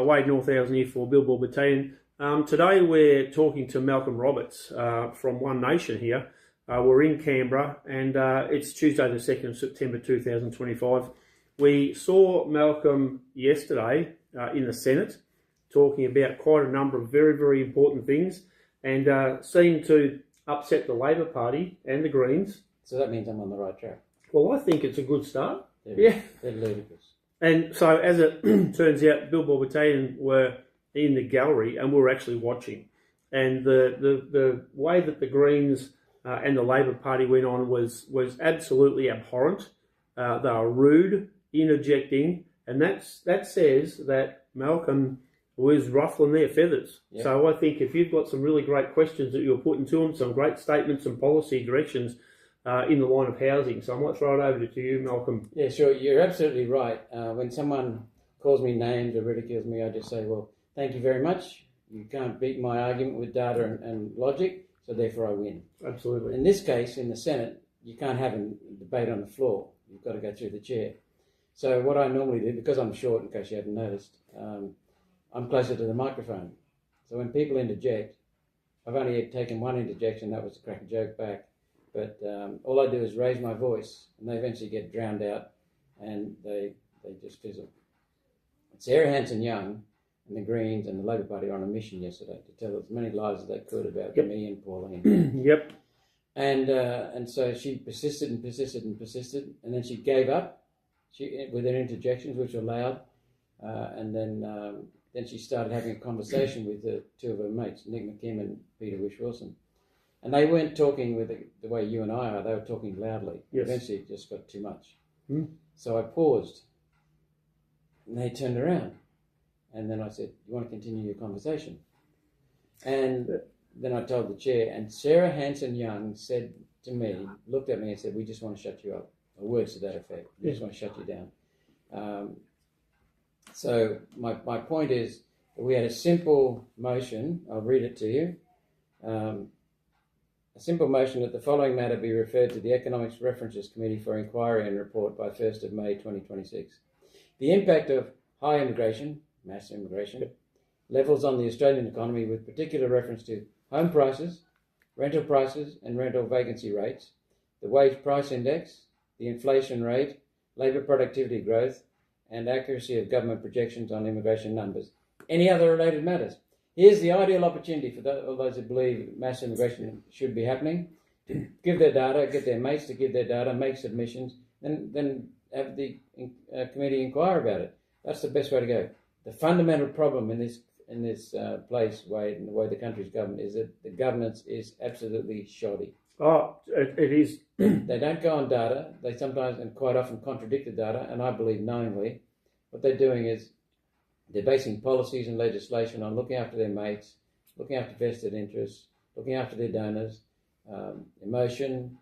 Wade Northausen here for Billboard Battalion. Today we're talking to Malcolm Roberts from One Nation here. We're in Canberra and it's Tuesday the 2nd of September 2025. We saw Malcolm yesterday in the Senate talking about quite a number of very, very important things and seemed to upset the Labor Party and the Greens. So that means I'm on the right track. Well, I think it's a good start. They're ludicrous. And so, as it turns out, Billboard Battalion were in the gallery and we were actually watching. And the way that the Greens and the Labor Party went on was absolutely abhorrent. They were rude, interjecting, and that says that Malcolm was ruffling their feathers. Yep. So I think if you've got some really great questions that you're putting to them, some great statements and policy directions in the line of housing. So I might throw it over to you, Malcolm. Yeah, sure. You're absolutely right. When someone calls me names or ridicules me, I just say, well, thank you very much. You can't beat my argument with data and logic, so therefore I win. Absolutely. In this case, in the Senate, you can't have a debate on the floor. You've got to go through the chair. So what I normally do, because I'm short, in case you haven't noticed, I'm closer to the microphone. So when people interject, I've only taken one interjection, that was to crack a joke back. But all I do is raise my voice, and they eventually get drowned out, and they just fizzle. Senator Hanson-Young and the Greens and the Labor Party were on a mission yesterday to tell as many lies as they could about me and Pauline. Yep. And so she persisted, and then she gave up. With her interjections, which were loud, and then she started having a conversation with the two of her mates, Nick McKim and Peter Wish-Wilson. And they weren't talking with the way you and I are, they were talking loudly. Yes. Eventually it just got too much. So I paused, and they turned around. And then I said, you want to continue your conversation? And then I told the chair, and Senator Hanson-Young said to me, looked at me and said, we just want to shut you up. Or words to that effect. We just want to shut you down. So my point is that we had a simple motion. I'll read it to you. A simple motion that the following matter be referred to the Economics References Committee for inquiry and report by 1st of May 2026. The impact of high immigration, mass immigration, levels on the Australian economy with particular reference to home prices, rental prices and rental vacancy rates, the wage price index, the inflation rate, labour productivity growth, and accuracy of government projections on immigration numbers. Any other related matters? Here's the ideal opportunity for those who believe mass immigration should be happening, to give their data, get their mates to give their data, make submissions, and then have the committee inquire about it. That's the best way to go. The fundamental problem in this place, Wade, and the way the country's governed, is that the governance is absolutely shoddy. Oh, it is. They don't go on data. They sometimes and quite often contradict the data, and I believe knowingly. What they're doing is they're basing policies and legislation on looking after their mates, looking after vested interests, looking after their donors, emotion,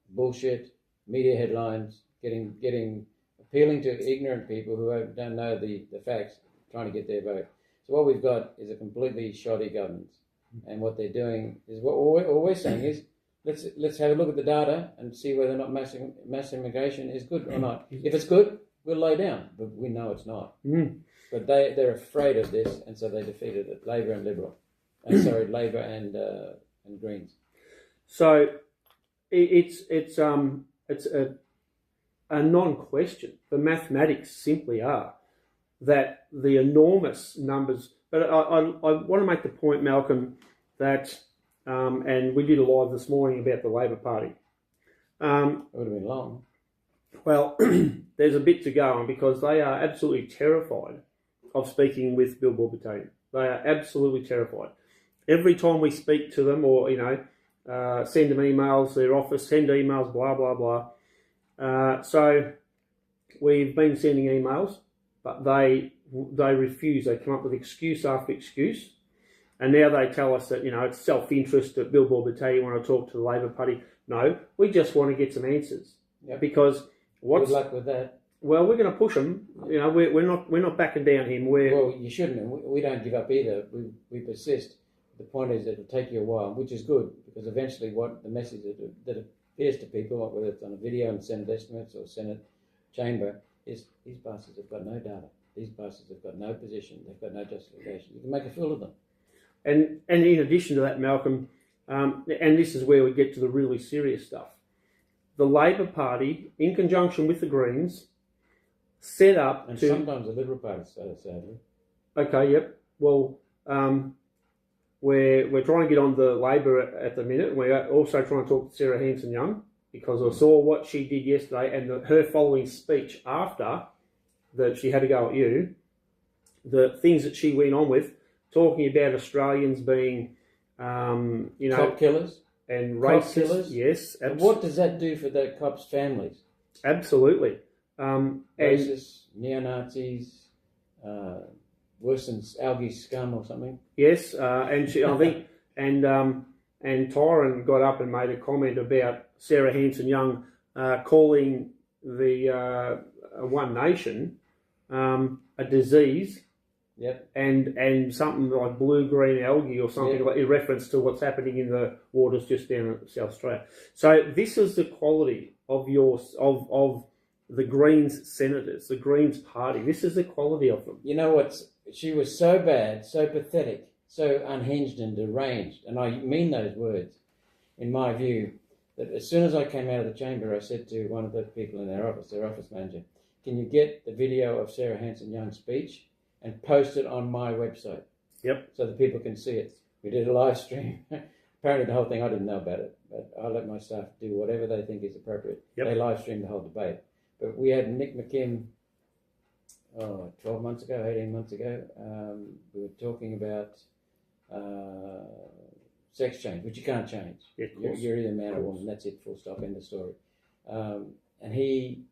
bullshit, media headlines, appealing to ignorant people who don't know the facts, trying to get their vote. So what we've got is a completely shoddy governance. And what they're doing is, what we're saying is, let's have a look at the data and see whether or not mass immigration is good or not. If it's good, we'll lay down, but we know it's not. But they're afraid of this, and so they defeated it. Labor and Liberal, Labor and Greens. So it's a non-question. The mathematics simply are that the enormous numbers. But I want to make the point, Malcolm, that. And we did a live this morning about the Labor Party. It would have been long. Well, there's a bit to go on because they are absolutely terrified of speaking with Billboard Battalion. They are absolutely terrified. Every time we speak to them or, send them emails, their office, send emails, blah, blah, blah. So we've been sending emails, but they refuse. They come up with excuse after excuse. And now they tell us that, it's self-interest that Billboard Battalion want to talk to the Labor Party. No, we just want to get some answers. Yep. Because good luck with that. Well, we're going to push them. We're not backing down him. Well, you shouldn't. We don't give up either. We persist. The point is that it'll take you a while, which is good, because eventually what the message that appears to people, whether it's on a video in Senate estimates or Senate chamber, is these bastards have got no data. these bastards have got no position, they've got no justification. You can make a fool of them. And in addition to that, Malcolm, and this is where we get to the really serious stuff, the Labor Party, in conjunction with the Greens, set up and to... sometimes the Liberal Party, sadly. Okay, yep. Well, we're trying to get on the Labor at the minute. We're also trying to talk to Sarah Hanson-Young, because I saw what she did yesterday and her following speech after that she had to go at you, the things that she went on with, talking about Australians being, cop killers and cop racist. Killers. Yes, What does that do for the cops' families? Absolutely. Racists, neo-Nazis, worse than algae scum or something. Yes, and she, I think, and Tyron got up and made a comment about Sarah Hanson-Young calling the One Nation a disease. Yep. And something like blue-green algae or something, yep, like in reference to what's happening in the waters just down in South Australia. So this is the quality of of the Greens senators, the Greens party. This is the quality of them. You know what? She was so bad, so pathetic, so unhinged and deranged, and I mean those words, in my view, that as soon as I came out of the chamber, I said to one of the people in their office manager, can you get the video of Sarah Hanson-Young's speech and post it on my website? Yep. So that people can see it. We did a live stream. Apparently the whole thing, I didn't know about it, but I let my staff do whatever they think is appropriate. Yep. They live streamed the whole debate. But we had Nick McKim, 12 months ago, 18 months ago. We were talking about sex change, which you can't change. Yeah, you're either a man or woman, that's it, full stop, end of story. And he,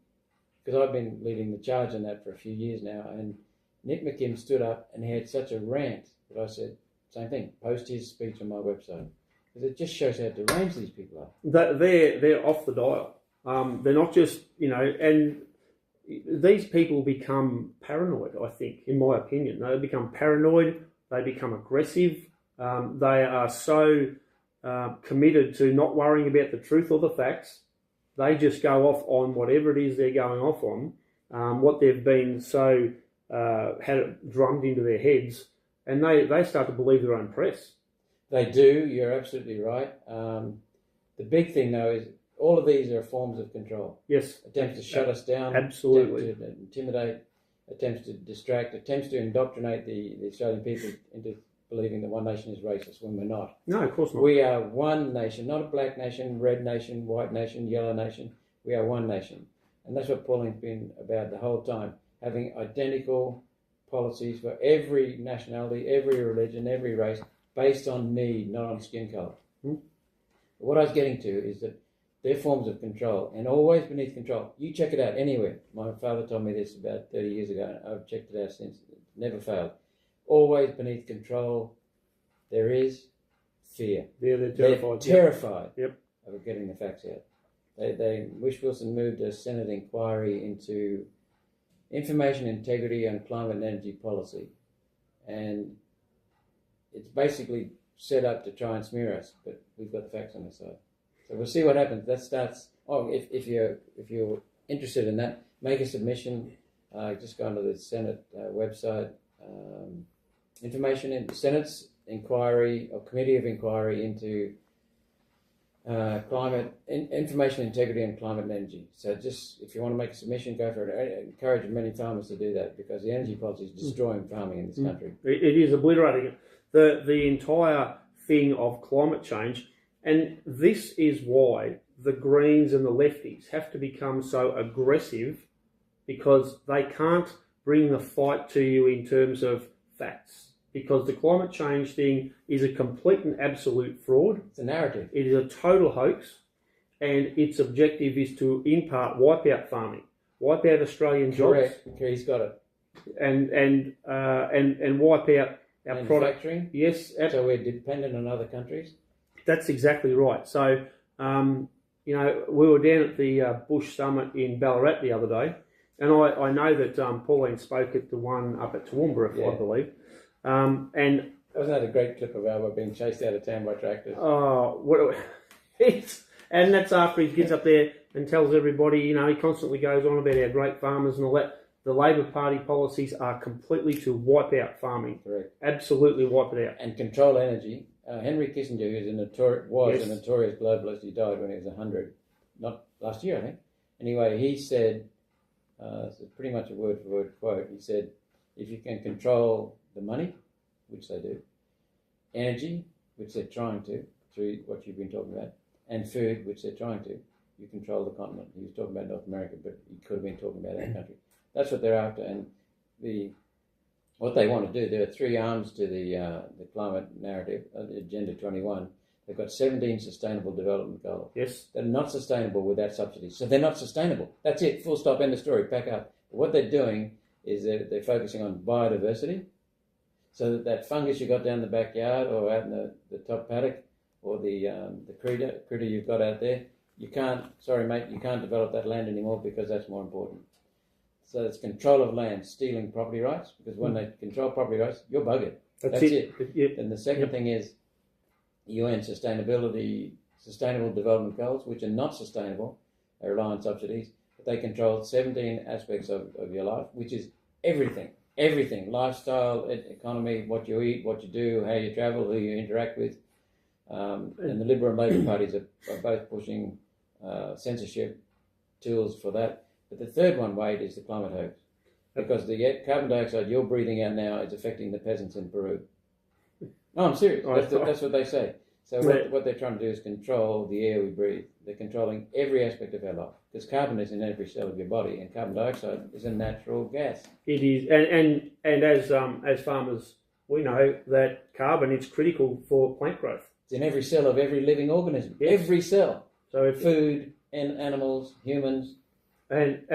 because I've been leading the charge on that for a few years now, and Nick McKim stood up and he had such a rant that I said, same thing, post his speech on my website. Because it just shows how deranged these people are. They're off the dial. They're not just, and these people become paranoid, I think, in my opinion. They become paranoid, they become aggressive, they are so committed to not worrying about the truth or the facts. They just go off on whatever it is they're going off on, what they've been so had it drummed into their heads, and they start to believe their own press. They do, you're absolutely right. The big thing, though, is all of these are forms of control. Yes. Attempts to shut us down. Absolutely. Attempts to intimidate, attempts to distract, attempts to indoctrinate the Australian people into believing that One Nation is racist when we're not. No, of course not. We are one nation, not a black nation, red nation, white nation, yellow nation. We are one nation. And that's what Pauline's been about the whole time, having identical policies for every nationality, every religion, every race, based on need, not on skin colour. What I was getting to is that they're forms of control, and always beneath control. You check it out anywhere. My father told me this about 30 years ago, and I've checked it out since. It never failed. Always beneath control, there is fear. Yeah, they're terrified. They're terrified Yep. of getting the facts out. Wish Wilson moved a Senate inquiry into information integrity and climate and energy policy, and it's basically set up to try and smear us, but we've got the facts on our side. So we'll see what happens. That starts. Oh, if you're interested in that, make a submission. Just go onto the Senate website. Information in the Senate's inquiry or committee of inquiry into information integrity and climate and energy. So just if you want to make a submission, go for it. I encourage many farmers to do that because the energy policy is destroying farming in this country. It is obliterating it. The entire thing of climate change. And this is why the Greens and the lefties have to become so aggressive, because they can't bring the fight to you in terms of facts. Because the climate change thing is a complete and absolute fraud. It's a narrative. It is a total hoax. And its objective is to, in part, wipe out farming, wipe out Australian jobs. Correct. Okay, he's got it. And wipe out our product. Manufacturing. Yes. So we're dependent on other countries. That's exactly right. So, we were down at the Bush Summit in Ballarat the other day, and I know that Pauline spoke at the one up at Toowoomba, I believe. And wasn't that a great clip of Albert being chased out of town by tractors? Oh, and that's after he gets up there and tells everybody, he constantly goes on about our great farmers and all that. the Labor Party policies are completely to wipe out farming. Correct. Absolutely wipe it out. And control energy. Henry Kissinger, who's was a notorious globalist, he died when he was 100, not last year, I think. Anyway, he said, it's pretty much a word-for-word quote, he said, if you can control the money, which they do, energy, which they're trying to, through what you've been talking about, and food, which they're trying to, you control the continent. He was talking about North America, but he could have been talking about our country. That's what they're after, and what they want to do. There are three arms to the climate narrative, Agenda 21. They've got 17 sustainable development goals. Yes. That are not sustainable without subsidies. So they're not sustainable. That's it. Full stop. End of story. Pack up. But what they're doing is they're focusing on biodiversity. So that fungus you got down the backyard or out in the top paddock or the critter you've got out there, you can't develop that land anymore because that's more important. So it's control of land, stealing property rights, because when they control property rights, you're buggered. That's it. Yep. And the second thing is UN sustainable development goals, which are not sustainable, they rely on subsidies, but they control 17 aspects of your life, which is everything, lifestyle, economy, what you eat, what you do, how you travel, who you interact with. And the Liberal and Labor parties are both pushing censorship tools for that. But the third one, Wade, is the climate hoax. Because the carbon dioxide you're breathing out now is affecting the peasants in Peru. No, I'm serious. That's what they say. So what they're trying to do is control the air we breathe. They're controlling every aspect of our life. Because carbon is in every cell of your body, and carbon dioxide is a natural gas. It is. And as farmers, we know that carbon is critical for plant growth. It's in every cell of every living organism. Yes. Every cell. So food, and animals, humans. And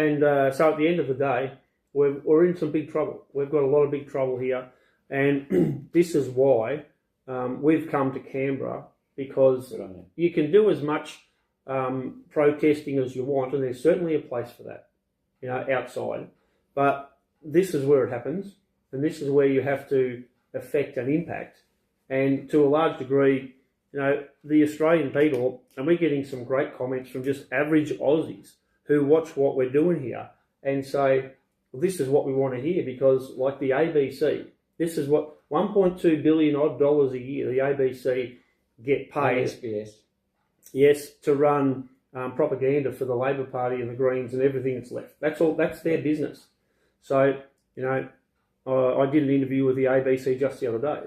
so at the end of the day, we're in some big trouble. We've got a lot of big trouble here. And this is why we've come to Canberra, because you can do as much protesting as you want, and there's certainly a place for that, outside. But this is where it happens, and this is where you have to affect and impact. And to a large degree, the Australian people, and we're getting some great comments from just average Aussies who watch what we're doing here and say, well, this is what we want to hear, because like the ABC, this is what $1.2 billion a year the ABC get paid. SBS. Yes, to run propaganda for the Labor Party and the Greens and everything that's left. That's all. That's their business. So, I did an interview with the ABC just the other day.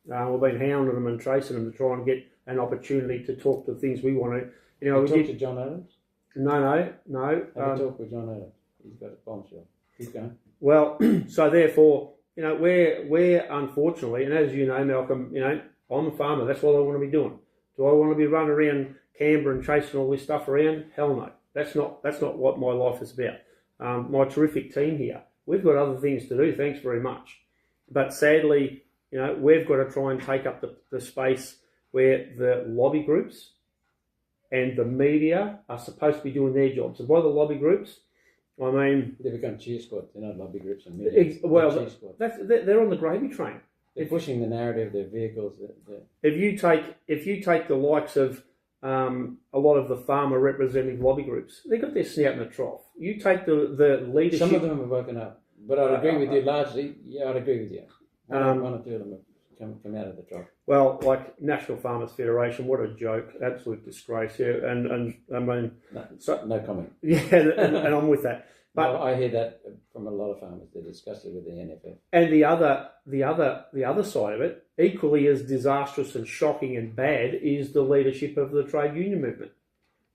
We've been hounding them and tracing them to try and get an opportunity to talk to things we want to. You talk to John Adams? No. Have a talk with John Adams. He's got a bombshell. Keep going. Well, so therefore, we're unfortunately, and as you know, Malcolm, I'm a farmer. That's what I want to be doing. Do I want to be running around Canberra and chasing all this stuff around? Hell no. That's not what my life is about. My terrific team here, we've got other things to do. Thanks very much. But sadly, we've got to try and take up the space where the lobby groups and the media are supposed to be doing their jobs. And by the lobby groups, I mean... They become cheer squads. They're not lobby groups and media. They're on the gravy train. They're pushing the narrative, their vehicles. If you take the likes of a lot of the farmer representative lobby groups, they've got their snout in the trough. You take the leadership... Some of them have woken up. But I'd agree with you largely. Yeah, I'd agree with you. One or two of them have come out of the trough. Well, like National Farmers Federation, what a joke. Absolute disgrace here. And I mean... No comment. Yeah, and I'm with that. But I hear that from a lot of farmers. They're disgusted with the NFF. And the other side of it, equally as disastrous and shocking and bad, is the leadership of the trade union movement.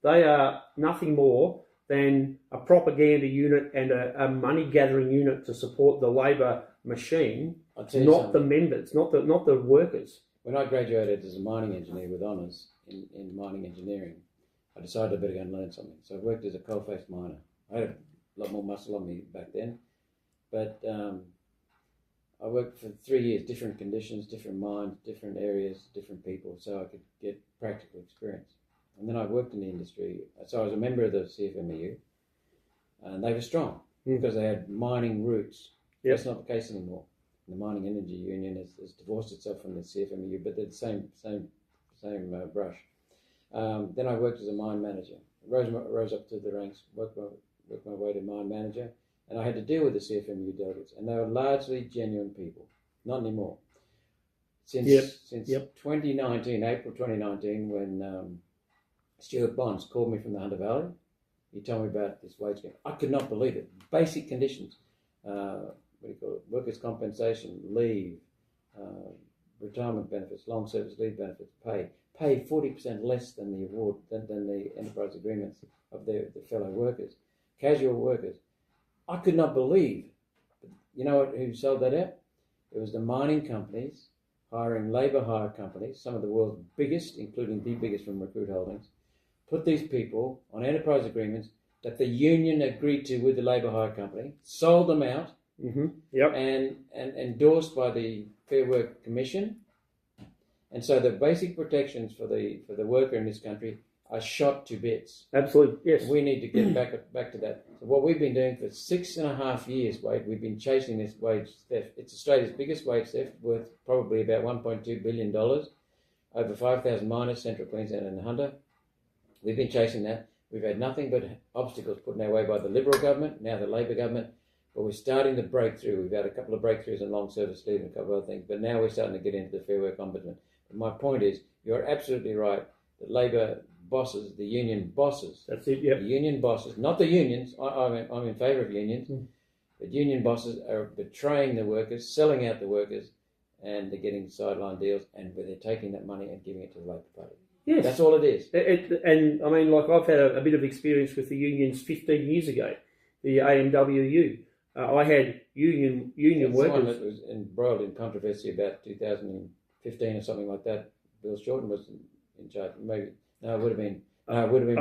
They are nothing more than a propaganda unit and a money gathering unit to support the Labor machine, not the members, not the workers. When I graduated as a mining engineer with honours in mining engineering, I decided I better go and learn something. So I worked as a coal-faced miner. I had a lot more muscle on me back then, but I worked for 3 years, different conditions, different mines, different areas, different people, so I could get practical experience. And then I worked in the industry, so I was a member of the CFMEU, and they were strong because they had mining roots. Yep. That's not the case anymore. The Mining Energy Union has divorced itself from the CFMEU, but they're the same brush. Then I worked as a mine manager. Rose up to the ranks, worked my way to mine manager, and I had to deal with the CFMU delegates, and they were largely genuine people. Not anymore. Since 2019, April 2019, when Stuart Bonds called me from the Hunter Valley, he told me about this wage gap. I could not believe it. Basic conditions, workers' compensation, leave, retirement benefits, long service leave benefits, pay 40% less than the award than the enterprise agreements of the fellow workers, casual workers. I could not believe. You know who sold that out? It was the mining companies hiring labour hire companies, some of the world's biggest, including the biggest from Recruit Holdings, put these people on enterprise agreements that the union agreed to with the labour hire company, sold them out, and endorsed by the Fair Work Commission. And so the basic protections for the worker in this country are shot to bits. Absolutely, yes. We need to get back to that. So what we've been doing for 6.5 years, Wade, we've been chasing this wage theft. It's Australia's biggest wage theft, worth probably about $1.2 billion, over 5,000 miners, Central Queensland and Hunter. We've been chasing that. We've had nothing but obstacles put in our way by the Liberal government, now the Labor government, but we're starting to break through. We've had a couple of breakthroughs in long service leave and a couple of other things, but now we're starting to get into the Fair Work Ombudsman. But my point is, you're absolutely right, that Labor bosses, the union bosses, that's it, yep. The union bosses, not the unions, I'm in favour of unions, but union bosses are betraying the workers, selling out the workers, and they're getting sideline deals, and they're taking that money and giving it to the Labor Party. Yes. That's all it is. And I mean, like, I've had a bit of experience with the unions 15 years ago, the AMWU. I had union workers. One that was embroiled in controversy about 2015 or something like that. Bill Shorten was in charge. Maybe it would have been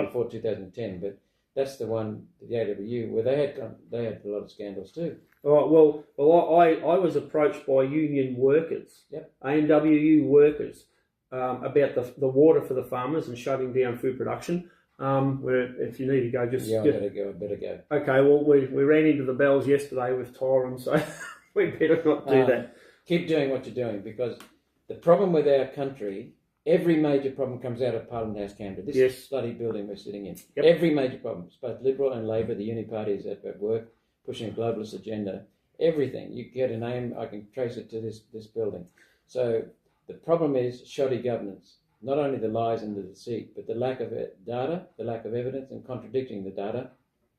before 2010. But that's the one, the AWU, where they had a lot of scandals too. Oh, well, I was approached by union workers, AMWU workers, about the water for the farmers and shutting down food production. Where if you need to go, I better go. Okay, well, we ran into the bells yesterday with Tyrone, so we better not do that. Keep doing what you're doing, because the problem with our country, every major problem comes out of Parliament House, Canberra. This bloody building we're sitting in. Yep. Every major problem, both Liberal and Labor, the uni parties at work, pushing a globalist agenda, everything. You get a name, I can trace it to this building. So the problem is shoddy governance. Not only the lies and the deceit, but the lack of data, the lack of evidence, and contradicting the data.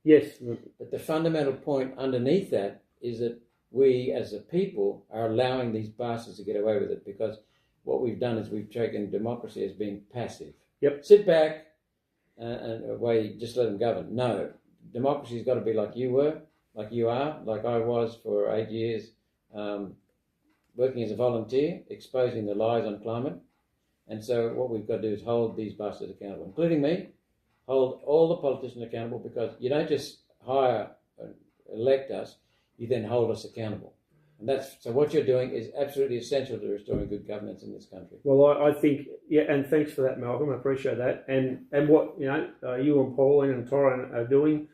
Yes. But the fundamental point underneath that is that we, as a people, are allowing these bastards to get away with it, because what we've done is we've taken democracy as being passive. Yep. Sit back and just let them govern. No. Democracy's got to be like you were, like you are, like I was for 8 years, working as a volunteer, exposing the lies on climate. And so what we've got to do is hold these bastards accountable, including me, hold all the politicians accountable, because you don't just hire and elect us, you then hold us accountable. And so what you're doing is absolutely essential to restoring good governance in this country. Well, I think, and thanks for that, Malcolm, I appreciate that. And what, you and Pauline and Tyrone are doing.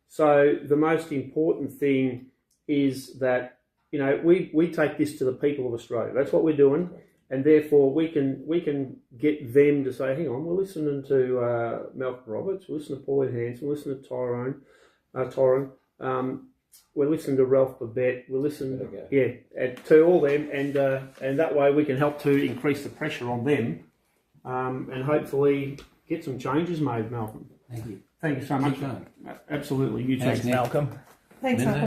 So the most important thing is that, we take this to the people of Australia. That's what we're doing. And therefore, we can get them to say, hang on, we're listening to Malcolm Roberts, we're listening to Pauline Hanson, we're listening to Tyrone, we're listening to Ralph Babette, we're listening, to all them, and that way we can help to increase the pressure on them, and hopefully get some changes made, Malcolm. Thank you. Thank you so much. Absolutely, you too. Thanks, Malcolm. Thanks, Malcolm.